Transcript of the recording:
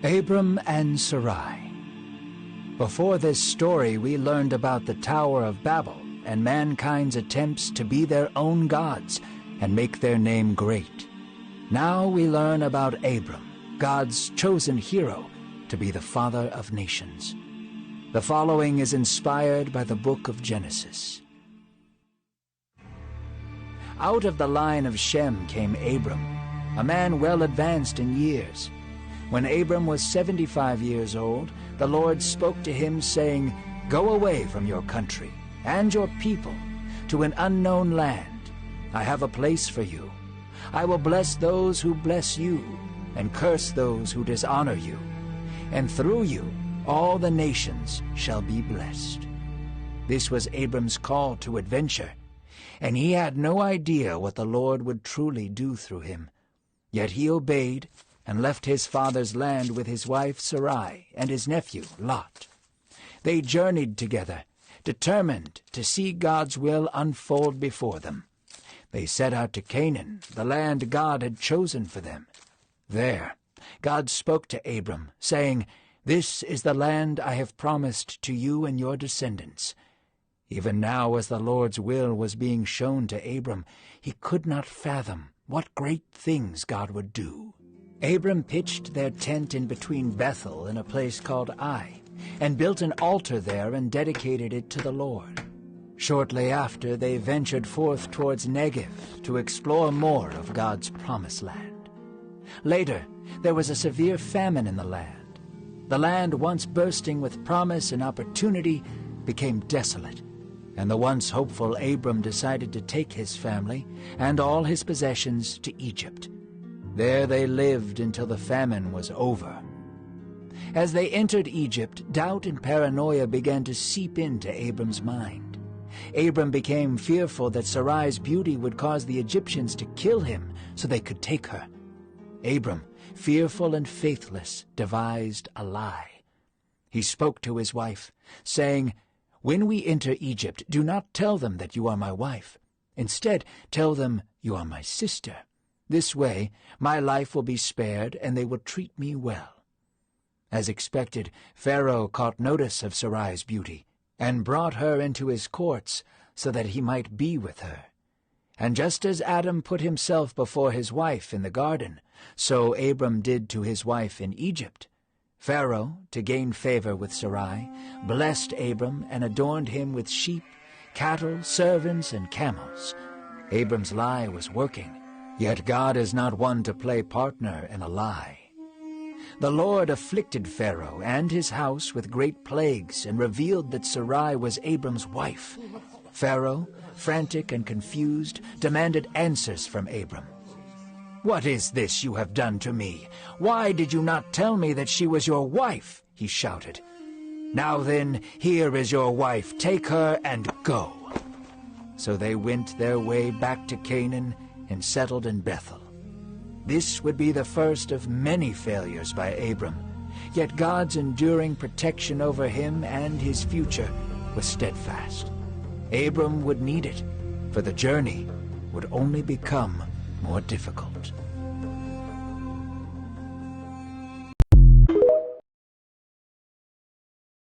Abram and Sarai. Before this story, we learned about the Tower of Babel and mankind's attempts to be their own gods and make their name great. Now we learn about Abram, God's chosen hero, to be the father of nations. The following is inspired by the book of Genesis. Out of the line of Shem came Abram, a man well advanced in years. When Abram was 75 years old, the Lord spoke to him, saying, "Go away from your country and your people to an unknown land. I have a place for you. I will bless those who bless you, and curse those who dishonor you. And through you all the nations shall be blessed." This was Abram's call to adventure, and he had no idea what the Lord would truly do through him. Yet he obeyed and left his father's land with his wife Sarai and his nephew Lot. They journeyed together, determined to see God's will unfold before them. They set out to Canaan, the land God had chosen for them. There, God spoke to Abram, saying, "This is the land I have promised to you and your descendants." Even now, as the Lord's will was being shown to Abram, he could not fathom what great things God would do. Abram pitched their tent in between Bethel and a place called Ai, and built an altar there and dedicated it to the Lord. Shortly after, they ventured forth towards Negev to explore more of God's promised land. Later, there was a severe famine in the land. The land, once bursting with promise and opportunity, became desolate, and the once hopeful Abram decided to take his family and all his possessions to Egypt. There they lived until the famine was over. As they entered Egypt, doubt and paranoia began to seep into Abram's mind. Abram became fearful that Sarai's beauty would cause the Egyptians to kill him so they could take her. Abram, fearful and faithless, devised a lie. He spoke to his wife, saying, "When we enter Egypt, do not tell them that you are my wife. Instead, tell them you are my sister. This way, my life will be spared, and they will treat me well." As expected, Pharaoh caught notice of Sarai's beauty, and brought her into his courts, so that he might be with her. And just as Adam put himself before his wife in the garden, so Abram did to his wife in Egypt. Pharaoh, to gain favor with Sarai, blessed Abram and adorned him with sheep, cattle, servants, and camels. Abram's lie was working. Yet God is not one to play partner in a lie. The Lord afflicted Pharaoh and his house with great plagues and revealed that Sarai was Abram's wife. Pharaoh, frantic and confused, demanded answers from Abram. "What is this you have done to me? Why did you not tell me that she was your wife?" he shouted. "Now then, here is your wife. Take her and go." So they went their way back to Canaan and settled in Bethel. This would be the first of many failures by Abram, yet God's enduring protection over him and his future was steadfast. Abram would need it, for the journey would only become more difficult.